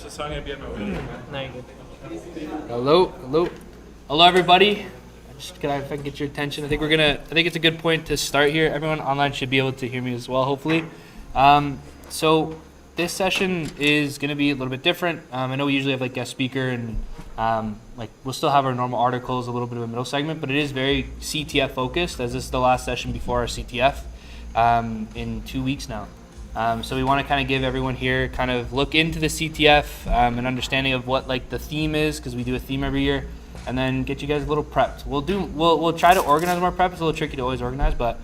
just so I'm going to be on my way. No, you're good. Hello, everybody. If I can get your attention, I think it's a good point to start here. Everyone online should be able to hear me as well, hopefully. So this session is going to be a little bit different. I know we usually have like guest speaker and we'll still have our normal articles, a little bit of a middle segment, but it is very CTF focused, as this is the last session before our CTF in 2 weeks now. So we want to kind of give everyone here kind of look into the CTF, an understanding of what like the theme is, because we do a theme every year, and then get you guys a little prepped. We'll try to organize more prep. It's a little tricky to always organize, but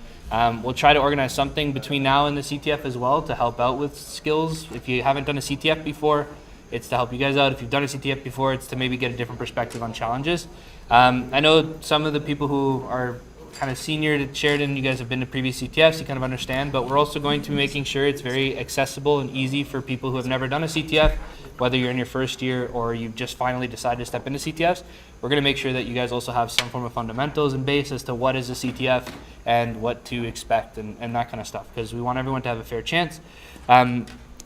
we'll try to organize something between now and the CTF as well to help out with skills. If you haven't done a CTF before, it's to help you guys out. If you've done a CTF before, it's to maybe get a different perspective on challenges. I know some of the people who are kind of senior to Sheridan, you guys have been to previous CTFs, you kind of understand, but we're also going to be making sure it's very accessible and easy for people who have never done a CTF, whether you're in your first year or you've just finally decided to step into CTFs. We're going to make sure that you guys also have some form of fundamentals and base as to what is a CTF and what to expect and that kind of stuff, because we want everyone to have a fair chance.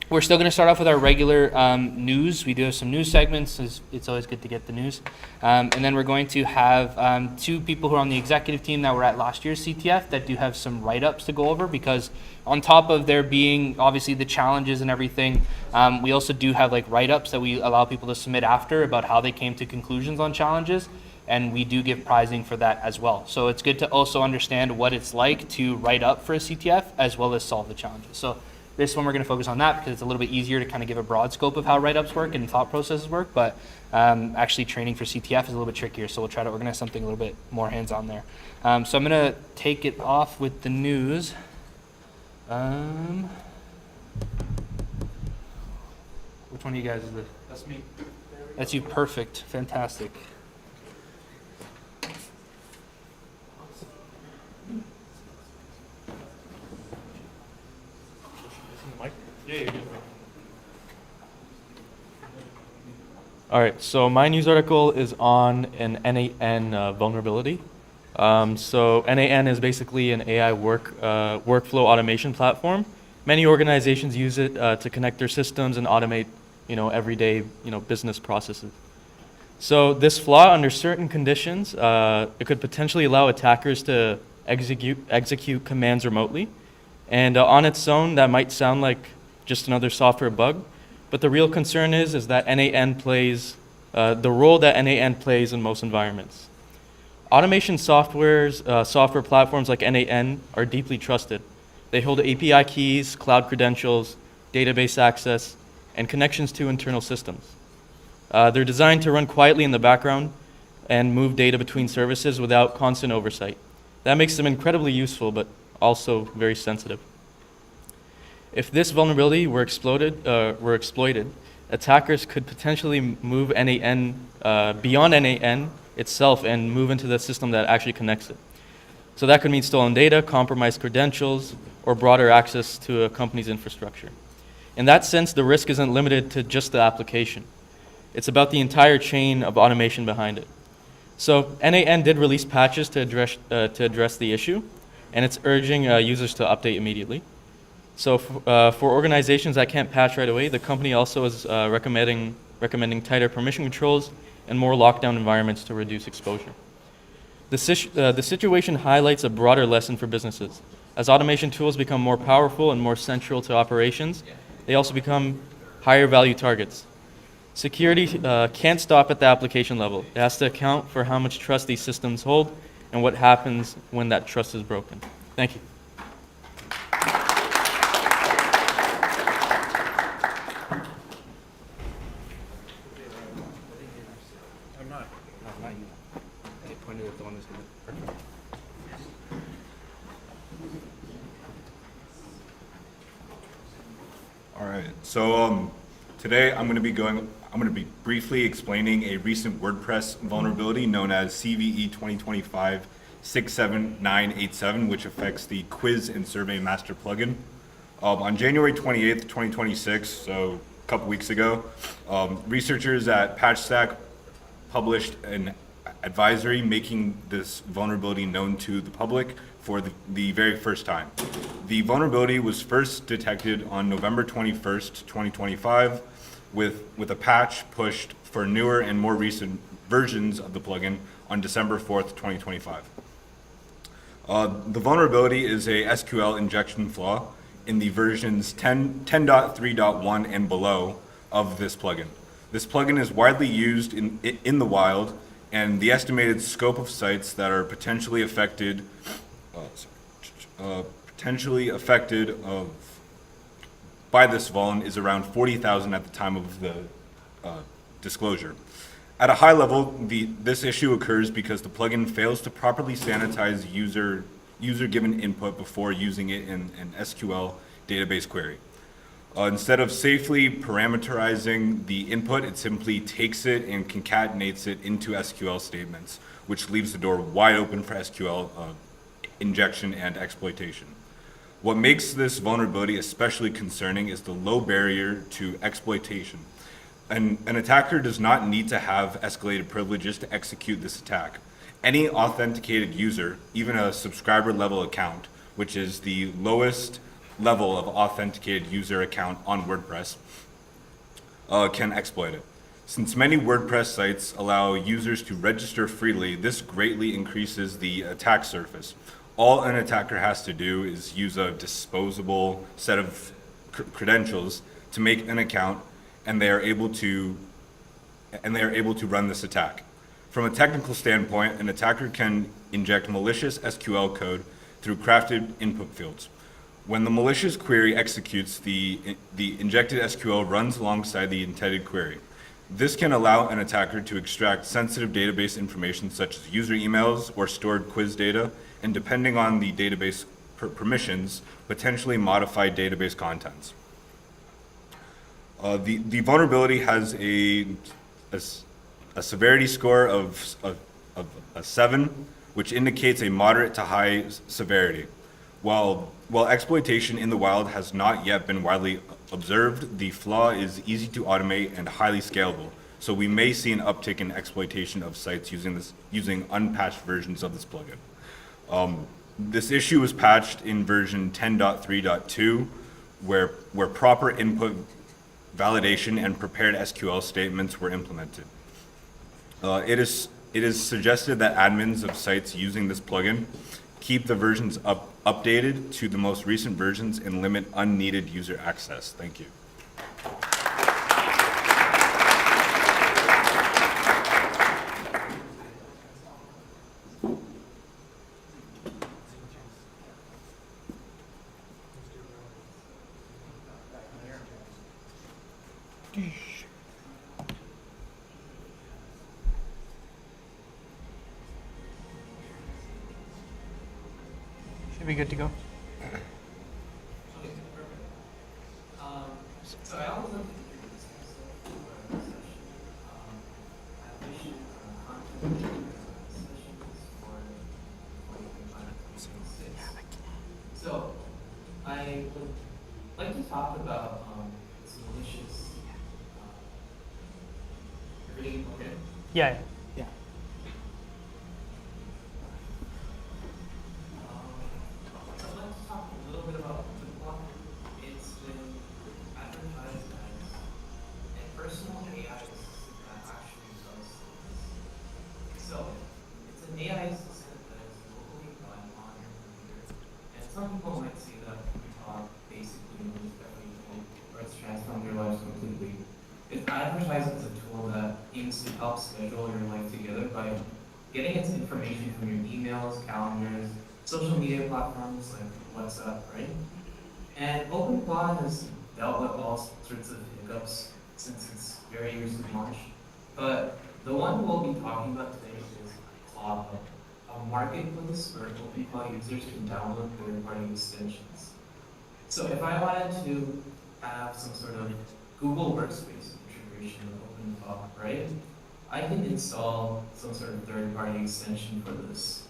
We're still going to start off with our regular news. We do have some news segments. It's always good to get the news. And then we're going to have two people who are on the executive team that were at last year's CTF that do have some write-ups to go over, because on top of there being obviously the challenges and everything, we also do have like write-ups that we allow people to submit after about how they came to conclusions on challenges. And we do give prizing for that as well. So it's good to also understand what it's like to write up for a CTF as well as solve the challenges. So this one we're going to focus on that because it's a little bit easier to kind of give a broad scope of how write-ups work and thought processes work, but actually training for CTF is a little bit trickier, so we'll try to organize something a little bit more hands-on there. So I'm going to take it off with the news. Which one of you guys is this? That's me. That's you, perfect, fantastic. All right, so my news article is on an NAN vulnerability. So NAN is basically an AI workflow automation platform. Many organizations use it to connect their systems and automate, everyday, business processes. So this flaw, under certain conditions, it could potentially allow attackers to execute commands remotely. And on its own, that might sound like just another software bug, but the real concern is that NAN plays the role that NAN plays in most environments. Automation software platforms like NAN are deeply trusted. They hold API keys, cloud credentials, database access, and connections to internal systems. They're designed to run quietly in the background and move data between services without constant oversight. That makes them incredibly useful, but also very sensitive. If this vulnerability were exploited, attackers could potentially move NAN beyond NAN itself and move into the system that actually connects it. So that could mean stolen data, compromised credentials, or broader access to a company's infrastructure. In that sense, the risk isn't limited to just the application. It's about the entire chain of automation behind it. So NAN did release patches to address the issue, and it's urging users to update immediately. So for organizations that can't patch right away, the company also is recommending tighter permission controls and more lockdown environments to reduce exposure. The situation highlights a broader lesson for businesses. As automation tools become more powerful and more central to operations, they also become higher value targets. Security can't stop at the application level. It has to account for how much trust these systems hold and what happens when that trust is broken. Thank you. All right, so today I'm going to be briefly explaining a recent WordPress vulnerability known as CVE 2025-67987, which affects the Quiz and Survey Master plugin. On January 28th, 2026, so a couple weeks ago, researchers at PatchStack published an advisory making this vulnerability known to the public for the very first time. The vulnerability was first detected on November 21st, 2025. with a patch pushed for newer and more recent versions of the plugin on December 4th, 2025. The vulnerability is a SQL injection flaw in the versions 10.3.1 and below of this plugin. This plugin is widely used in the wild, and the estimated scope of sites that are potentially affected by this vuln is around 40,000 at the time of the disclosure. At a high level, this issue occurs because the plugin fails to properly sanitize user-given input before using it in an SQL database query. Instead of safely parameterizing the input, it simply takes it and concatenates it into SQL statements, which leaves the door wide open for SQL injection and exploitation. What makes this vulnerability especially concerning is the low barrier to exploitation. An attacker does not need to have escalated privileges to execute this attack. Any authenticated user, even a subscriber level account, which is the lowest level of authenticated user account on WordPress, can exploit it. Since many WordPress sites allow users to register freely, this greatly increases the attack surface. All an attacker has to do is use a disposable set of credentials to make an account, and they are able to run this attack. From a technical standpoint, an attacker can inject malicious SQL code through crafted input fields. When the malicious query executes, the injected SQL runs alongside the intended query. This can allow an attacker to extract sensitive database information such as user emails or stored quiz data, and depending on the database permissions, potentially modify database contents. The vulnerability has a severity score of a 7, which indicates a moderate to high severity. While exploitation in the wild has not yet been widely observed, the flaw is easy to automate and highly scalable. So we may see an uptick in exploitation of sites using unpatched versions of this plugin. This issue was patched in version 10.3.2, where proper input validation and prepared SQL statements were implemented. It is suggested that admins of sites using this plugin keep the versions updated to the most recent versions and limit unneeded user access. Thank you. Should be good to go. So I always look So I would like to talk about this malicious. Everything okay? Yeah. I'd like to talk a little bit about Handbook. It's been advertised as a personal AI assistant that actually does things. So it's an AI assistant that is locally run on your computer. And some people might see that basically knows everything, or it's transformed your lives completely. It's advertised as a tool that aims to help schedule your life together by getting its information from your emails, calendars, social media platforms like WhatsApp, right? And OpenClaw has dealt with all sorts of hiccups since its very recent launch. But the one we'll be talking about today is ClawHub, a marketplace where OpenClaw users can download third-party extensions. So if I wanted to have some sort of Google Workspace integration with OpenClaw, right? I can install some sort of third-party extension for this.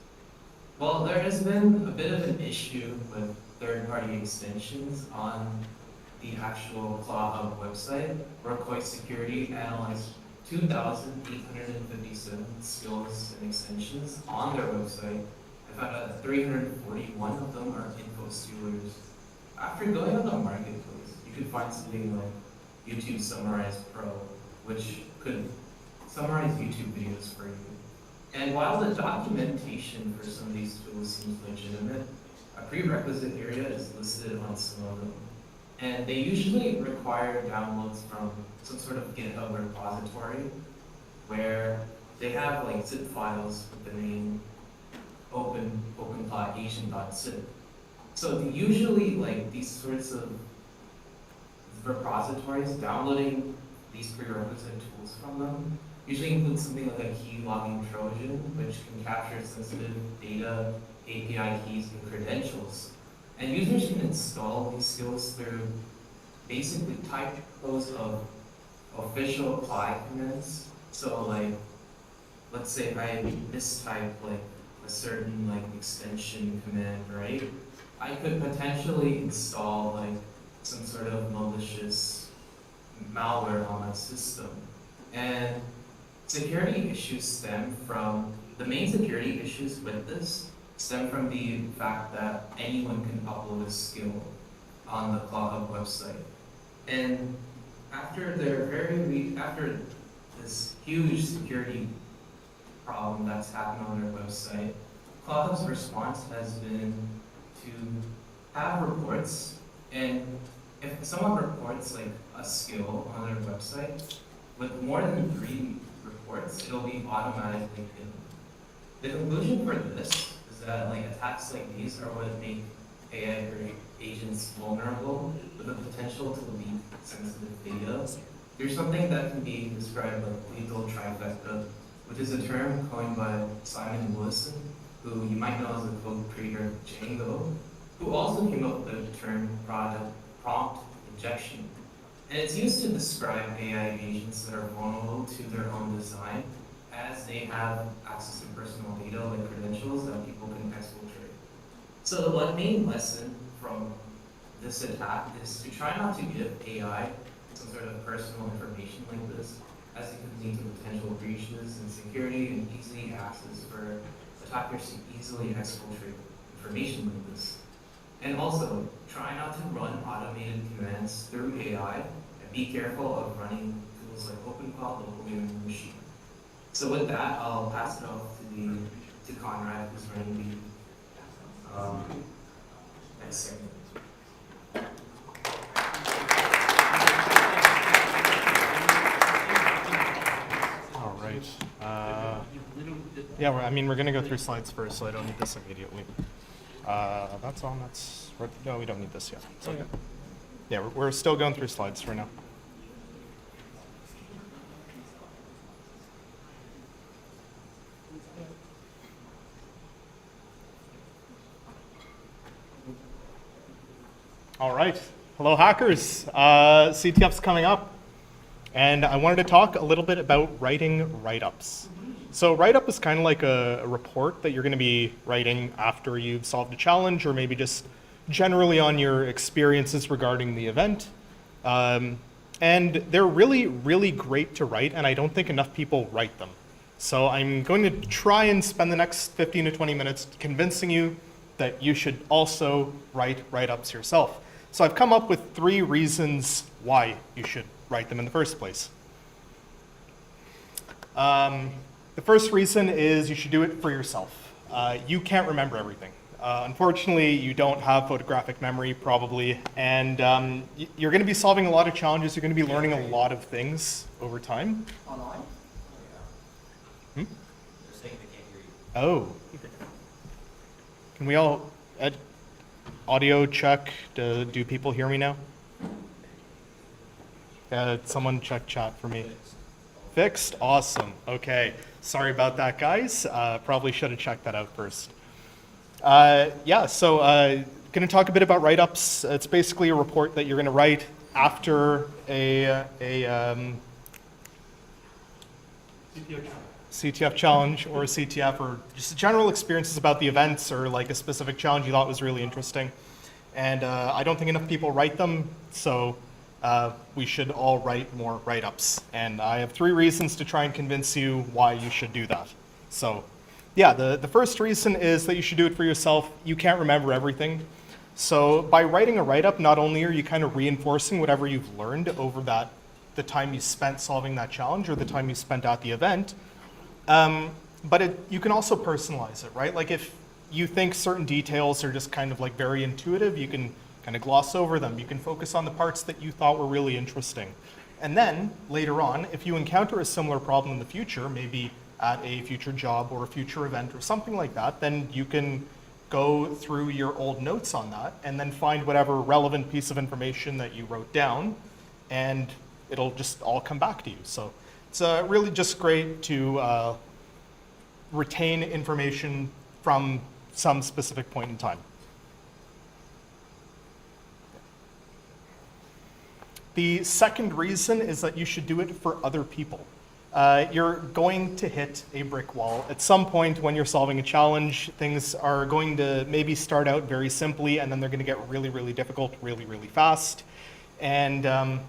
Well, there has been a bit of an issue with third-party extensions on the actual ClawHub website, where Coit Security analyzed 2,857 skills and extensions on their website. I found out that 341 of them are info stealers. After going on the marketplace, you could find something like YouTube Summarize Pro, which could summarize YouTube videos for you. And while the documentation for some of these tools seems legitimate, a prerequisite area is listed on some of them. And they usually require downloads from some sort of GitHub repository where they have like zip files with the name open.asian.zip. So usually like these sorts of repositories, downloading these prerequisite tools from them usually includes something like a key logging Trojan, which can capture sensitive data, API keys, and credentials. And users can install these skills through basically typos of official apply commands. So like, let's say I mistype like a certain like extension command, right? I could potentially install like some sort of malicious malware on my system. And security issues stem from, the main security issues with this stem from the fact that anyone can upload a skill on the CloudHub website. And after after this huge security problem that's happened on their website, CloudHub's response has been to have reports, and if someone reports like a skill on their website with more than 3 reports, it'll be automatically hidden. The conclusion for this is that like attacks like these are what make AI agents vulnerable with the potential to leak sensitive data. There's something that can be described like legal trifecta, which is a term coined by Simon Willison, who you might know as the code creator of Django, who also came up with the term prompt injection. And it's used to describe AI agents that are vulnerable to their own design, as they have access to personal data like credentials that people can exfiltrate. So the one main lesson from this attack is to try not to give AI some sort of personal information like this, as it could lead to potential breaches in security and easy access for attackers to easily exfiltrate information like this. And also, try not to run automated commands through AI, and be careful of running tools like OpenCloud locally on your machine. So with that, I'll pass it off to Conrad, who's running the next segment. All right. Yeah, we're going to go through slides first, so I don't need this immediately. That's on. No, we don't need this yet. It's okay. Yeah, we're still going through slides for now. All right. Hello, hackers. CTF's coming up, and I wanted to talk a little bit about writing write-ups. So write-up is kind of like a report that you're going to be writing after you've solved a challenge, or maybe just generally on your experiences regarding the event. And they're really, really great to write, and I don't think enough people write them. So I'm going to try and spend the next 15 to 20 minutes convincing you that you should also write write-ups yourself. So I've come up with 3 reasons why you should write them in the first place. The first reason is you should do it for yourself. You can't remember everything. Unfortunately, you don't have photographic memory probably, and you're going to be solving a lot of challenges. You're going to be learning a lot of things over time. Online? Hmm? They're saying they can't hear you. Oh. Can we all, audio check, do people hear me now? Someone check chat for me. Fixed? Awesome. Okay. Sorry about that, guys. Probably should have checked that out first. So going to talk a bit about write-ups. It's basically a report that you're going to write after a CTF challenge or a CTF, or just general experiences about the events, or like a specific challenge you thought was really interesting. And I don't think enough people write them, so we should all write more write-ups. And I have 3 reasons to try and convince you why you should do that. So yeah, the first reason is that you should do it for yourself. You can't remember everything. So by writing a write-up, not only are you kind of reinforcing whatever you've learned over the time you spent solving that challenge or the time you spent at the event, but you can also personalize it, right? Like if you think certain details are just kind of like very intuitive, you can kind of gloss over them. You can focus on the parts that you thought were really interesting. And then later on, if you encounter a similar problem in the future, maybe at a future job or a future event or something like that, then you can go through your old notes on that and then find whatever relevant piece of information that you wrote down, and it'll just all come back to you. So it's really just great to retain information from some specific point in time. The second reason is that you should do it for other people. You're going to hit a brick wall. At some point when you're solving a challenge, things are going to maybe start out very simply, and then they're going to get really, really difficult really, really fast. And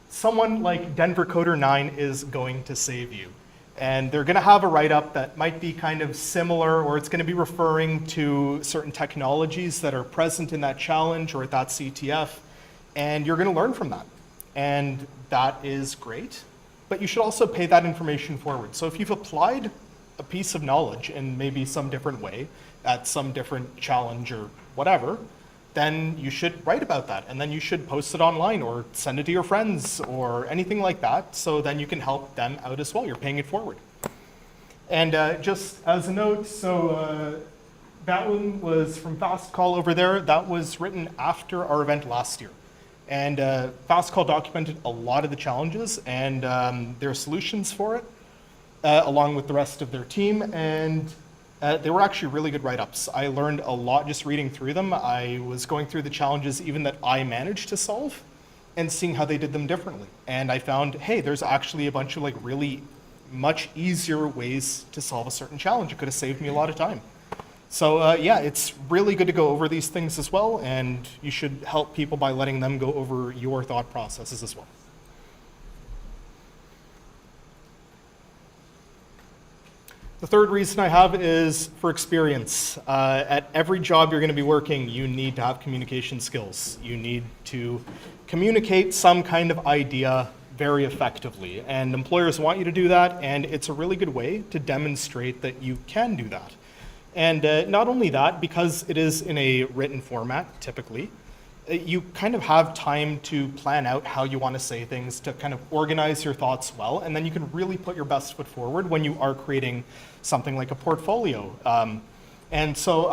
someone like Denver Coder 9 is going to save you. And they're going to have a write-up that might be kind of similar, or it's going to be referring to certain technologies that are present in that challenge or at that CTF, and you're going to learn from that. And that is great. But you should also pay that information forward. So if you've applied a piece of knowledge in maybe some different way at some different challenge or whatever, then you should write about that. And then you should post it online or send it to your friends or anything like that. So then you can help them out as well. You're paying it forward. And just as a note, so that one was from Fast Call over there. That was written after our event last year. And Fast Call documented a lot of the challenges and their solutions for it, along with the rest of their team. And they were actually really good write-ups. I learned a lot just reading through them. I was going through the challenges even that I managed to solve and seeing how they did them differently. And I found, hey, there's actually a bunch of like really much easier ways to solve a certain challenge. It could have saved me a lot of time. So yeah, it's really good to go over these things as well, and you should help people by letting them go over your thought processes as well. The third reason I have is for experience. At every job you're going to be working, you need to have communication skills. You need to communicate some kind of idea very effectively, and employers want you to do that, and it's a really good way to demonstrate that you can do that. And not only that, because it is in a written format, typically, you kind of have time to plan out how you want to say things, to kind of organize your thoughts well, and then you can really put your best foot forward when you are creating something like a portfolio. And so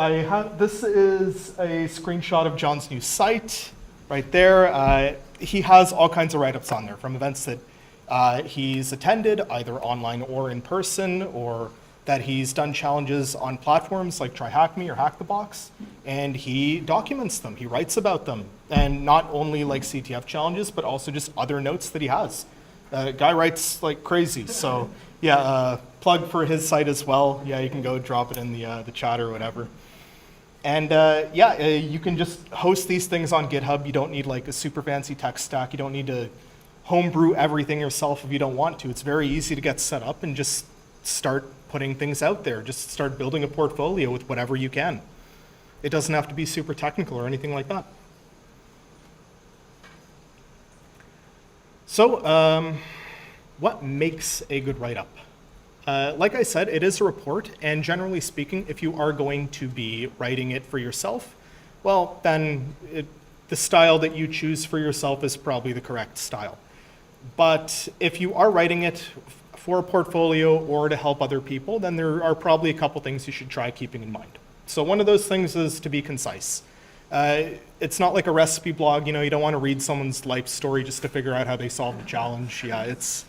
this is a screenshot of John's new site right there. He has all kinds of write-ups on there from events that he's attended, either online or in person, or that he's done challenges on platforms like Try Hack Me or Hack the Box, and he documents them, he writes about them, and not only like CTF challenges, but also just other notes that he has. Guy writes like crazy, so yeah, plug for his site as well. Yeah, you can go drop it in the chat or whatever. And yeah, you can just host these things on GitHub. You don't need like a super fancy tech stack. You don't need to homebrew everything yourself if you don't want to. It's very easy to get set up and just start putting things out there. Just start building a portfolio with whatever you can. It doesn't have to be super technical or anything like that. So what makes a good write-up? Like I said, it is a report, and generally speaking, if you are going to be writing it for yourself, well, then the style that you choose for yourself is probably the correct style. But if you are writing it for a portfolio or to help other people, then there are probably a couple things you should try keeping in mind. So one of those things is to be concise. It's not like a recipe blog, you know, you don't want to read someone's life story just to figure out how they solved the challenge. Yeah, it's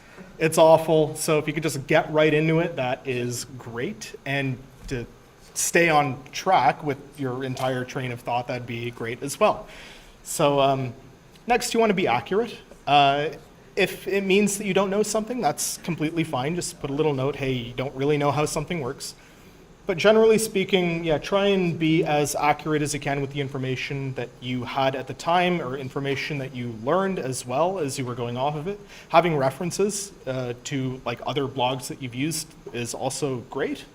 awful. So if you could just get right into it, that is great. And to stay on track with your entire train of thought, that'd be great as well. So next, you want to be accurate. If it means that you don't know something, that's completely fine. Just put a little note, hey, you don't really know how something works. But generally speaking, yeah, try and be as accurate as you can with the information that you had at the time or information that you learned as well as you were going off of it. Having references to like other blogs that you've used is also great.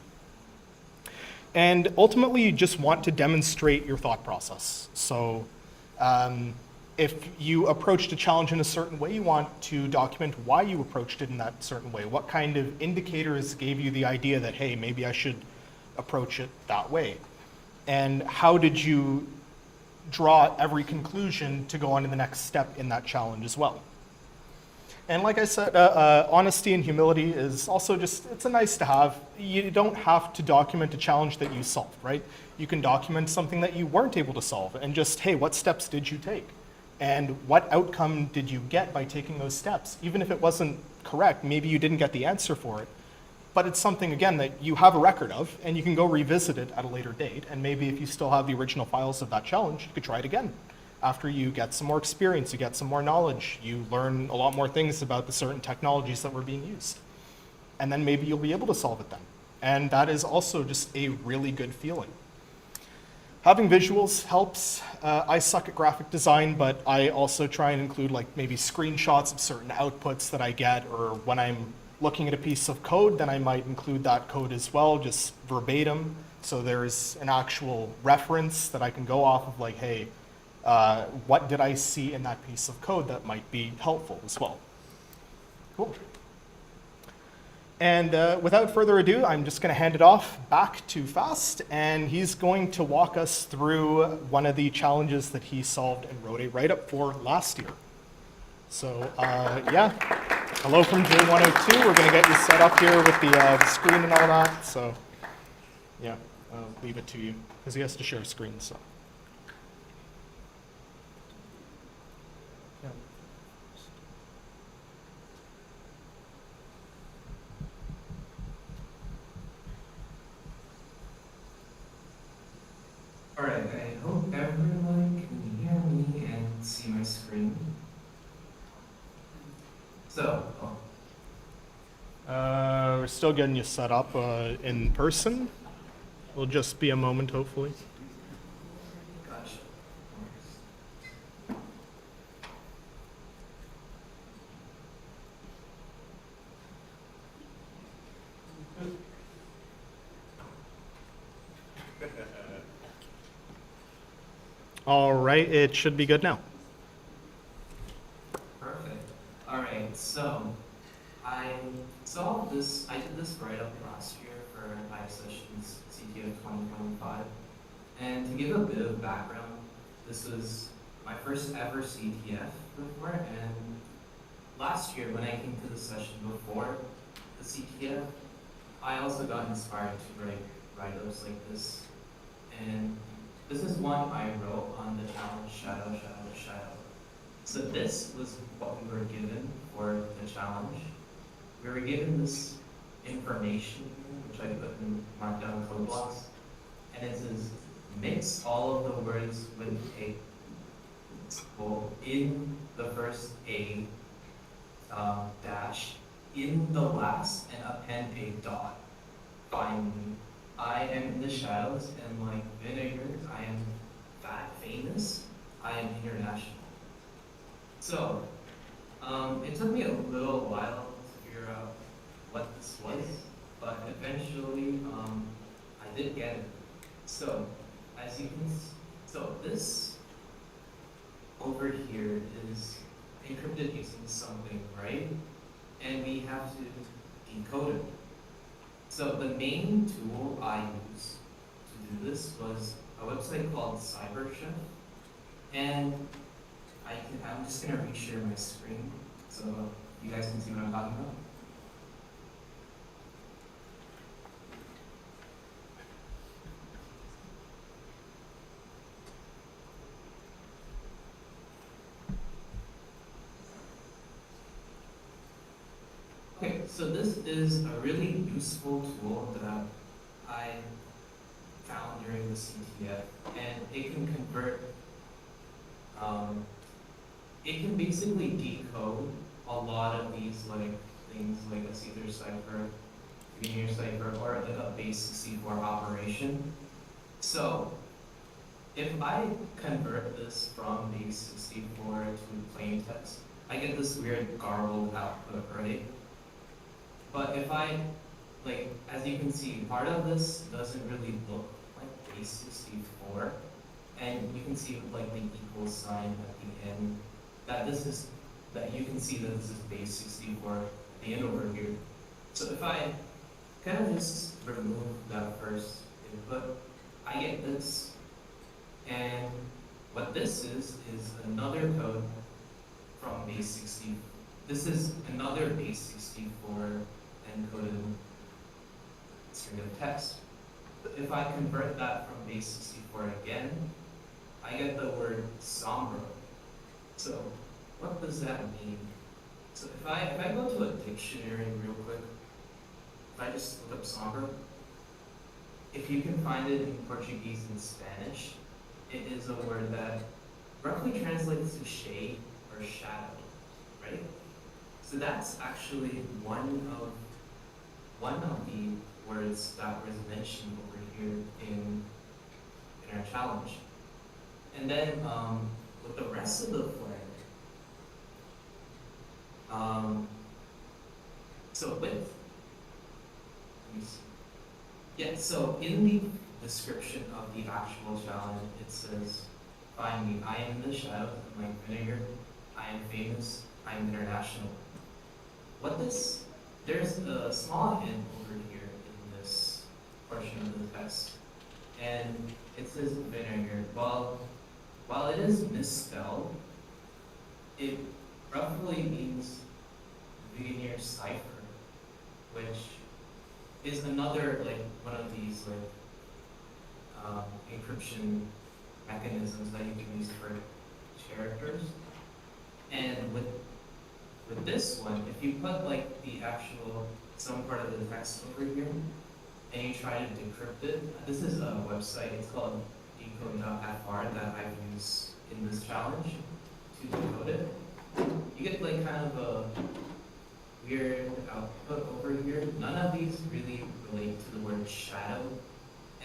And ultimately, you just want to demonstrate your thought process. So if you approached a challenge in a certain way, you want to document why you approached it in that certain way. What kind of indicators gave you the idea that, hey, maybe I should approach it that way? And how did you draw every conclusion to go on to the next step in that challenge as well? And like I said, honesty and humility is also just, it's a nice to have. You don't have to document a challenge that you solved, right? You can document something that you weren't able to solve and just, hey, what steps did you take? And what outcome did you get by taking those steps? Even if it wasn't correct, maybe you didn't get the answer for it, but it's something, again, that you have a record of, and you can go revisit it at a later date, and maybe if you still have the original files of that challenge, you could try it again. After you get some more experience, you get some more knowledge, you learn a lot more things about the certain technologies that were being used. And then maybe you'll be able to solve it then. And that is also just a really good feeling. Having visuals helps. I suck at graphic design, but I also try and include like maybe screenshots of certain outputs that I get, or when I'm looking at a piece of code, then I might include that code as well, just verbatim. So there's an actual reference that I can go off of, like, hey, what did I see in that piece of code that might be helpful as well? Cool. And without further ado, I'm just going to hand it off back to Fast, and he's going to walk us through one of the challenges that he solved and wrote a write-up for last year. So yeah, hello from J102. We're going to get you set up here with the screen and all that. So yeah, I'll leave it to you, because he has to share a screen. So. Alright, I hope everyone can hear me and see my screen. So, We're still getting you set up in person. It'll just be a moment, hopefully. gotcha. All right, it should be good now. Perfect. Alright, so I did this write-up last year for ISSessions CTF 2025. And to give a bit of background, this was my first ever CTF before, and last year when I came to the session before the CTF, I also got inspired to write write-ups like this. And this is one I wrote on the challenge Shadow, Shadow, Shadow. So this was what we were given for the challenge. We were given this information, which I put in marked down code blocks, and it says, mix all of the words with a well, in the first A dash, in the last, and append a dot. Find me. I am in the shadows, and like vinegar, I am fat famous, I am international. So, it took me a little while to figure out what this was, but eventually, I did get it. So, as you can see, so this over here is encrypted using something, right? And we have to decode it. So the main tool I used to do this was a website called CyberChef, and I'm just gonna reshare my screen so you guys can see what I'm talking about. Okay, so this is a really useful tool that I found during the CTF, and it can convert, it can basically decode a lot of these like things like a Caesar cipher, linear cipher, or like a base 64 operation. So if I convert this from base 64 to plain text, I get this weird garbled output, right? But if I like, as you can see, part of this doesn't really look like base 64. And you can see like the equal sign at the end, that you can see that this is base 64 at the end over here. So if I kind of just remove that first input, I get this. And what this is another code from base 60. This is another base 64 encoded string of text. But if I convert that from base 64 again, I get the word somber. So what does that mean? So if I go to a dictionary real quick, if I just look up somber, if you can find it in Portuguese and Spanish, it is a word that roughly translates to shade or shadow, right? So that's actually one of the words that was mentioned over here in our challenge. And then with the rest of the flag, so with, let me see. Yeah, so in the description of the actual challenge, it says, find me, I am in the shadows of my vinegar, I am famous, I am international. There's a small hint over here in this portion of the text, and it says vinegar. While it is misspelled, it roughly means Vigenère cipher, which is another like one of these encryption mechanisms that you can use for characters. And with this one, if you put like the actual some part of the text over here and you try to decrypt it, this is a website. It's called decode.fr that I've used in this challenge to decode it. You get like kind of a weird output over here. None of these really relate to the word shadow.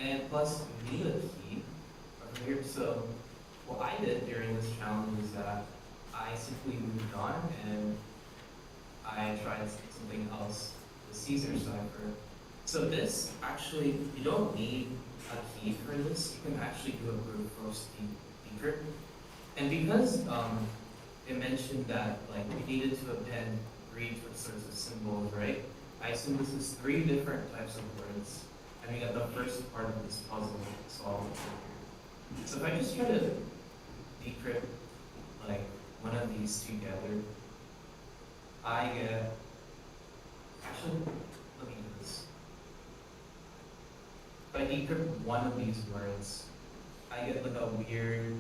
And plus, you need a key over here. So what I did during this challenge is that I simply moved on and I tried something else, the Caesar cipher. So this actually, you don't need a key for this. You can actually do a brute force decrypt. And because it mentioned that like we needed to append 3 sorts of symbols, right? I assume this is 3 different types of words. And we got the first part of this puzzle solved. So if I just try to decrypt like one of these together, I get, actually, let me do this. If I decrypt one of these words, I get like a weird,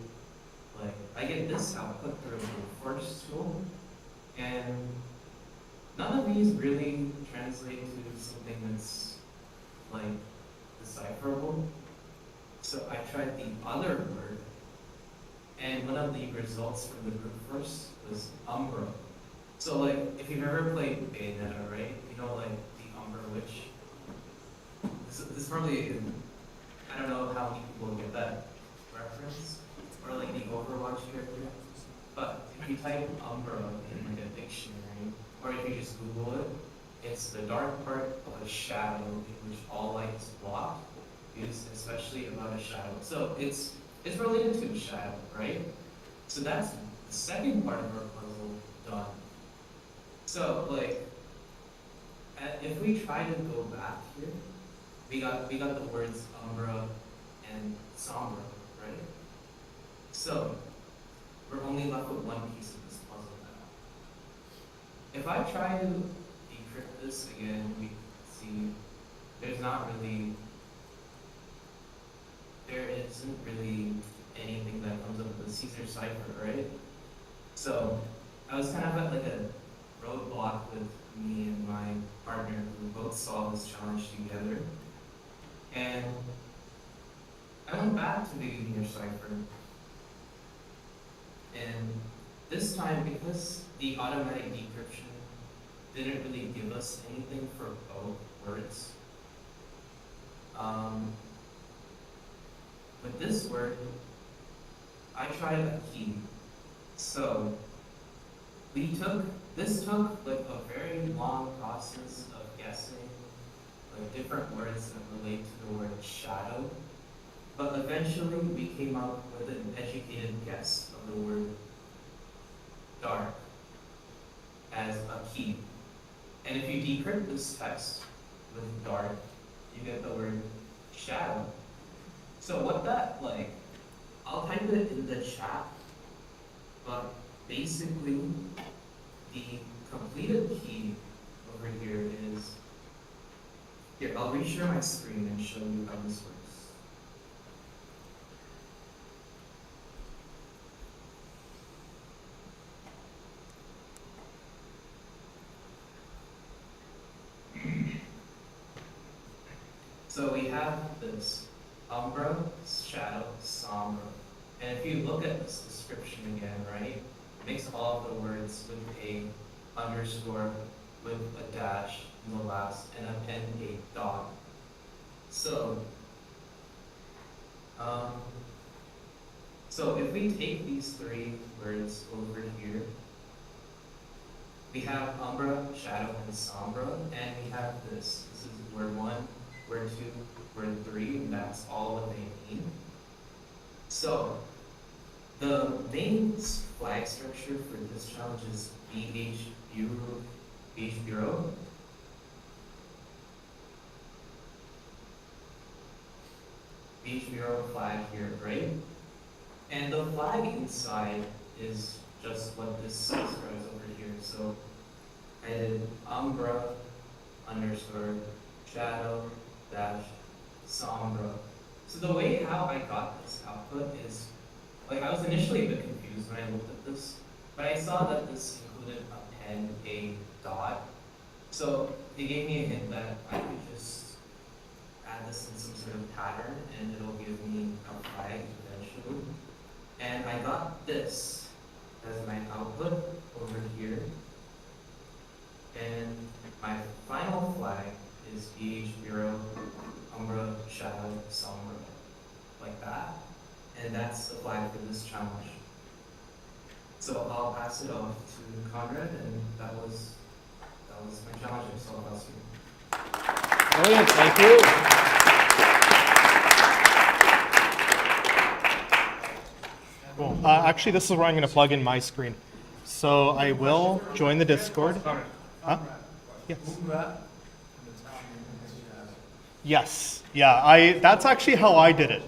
like, I get this output through a brute force tool, and none of these really translate to something that's like decipherable. So I tried the other word, and one of the results from the brute force was umbra. So like, if you've ever played Bayonetta, right? You know like the Umbra Witch? This probably, I don't know how many people get that reference, or like the Overwatch character. But if you type Umbra in like a dictionary, or if you just Google it, it's the dark part of a shadow in which all light is blocked, used especially about a shadow. So it's related to a shadow, right? So that's the second part of our puzzle done. So like, if we try to go back here, we got the words umbra and sombra, right? So we're only left with one piece of this puzzle now. If I try to decrypt this again, we see there isn't really anything that comes up with the Caesar cipher, right? So I was kind of at like a roadblock with me and my partner who both solved this challenge together. And I went back to the Vigenère cipher. And this time, because the automatic decryption didn't really give us anything for both words, with this word, I tried a key. So this took like a very long process of guessing like different words that relate to the word shadow. But eventually we came up with an educated guess of the word dark as a key. And if you decrypt this text with dark, you get the word shadow. So what that like, I'll type it in the chat, but basically the completed key over here is, here, I'll reshare my screen and show you how this works. So we have this umbra, shadow, sombra. And if you look at this description again, right, it makes all of the words with a underscore, with a dash in the last, and a dot. So, so if we take these three words over here, we have umbra, shadow, and sombra, and we have this. This is word 1, word 2, word 3, and that's all what they mean. So, the main flag structure for this challenge is BH Bureau. BH Bureau flag here, right? And the flag inside is just what this describes over here. So I did umbra underscore shadow dash sombra. So the way how I got this output is, like, I was initially a bit confused when I looked at this, but I saw that this included a pen, a dot. So it gave me a hint that I could just add this in some sort of pattern and it'll give me a flag eventually. And I got this as my output over here. And my final flag is BH Bureau, umbra, shadow, sombra, like that. And that's the flag for this challenge. So I'll pass it off to Conrad, and that was my challenge. So I'll pass you. Brilliant, thank you. Cool. Actually, this is where I'm going to plug in my screen. So I will join the Discord. Huh? Yes. Yes. Yeah. That's actually how I did it.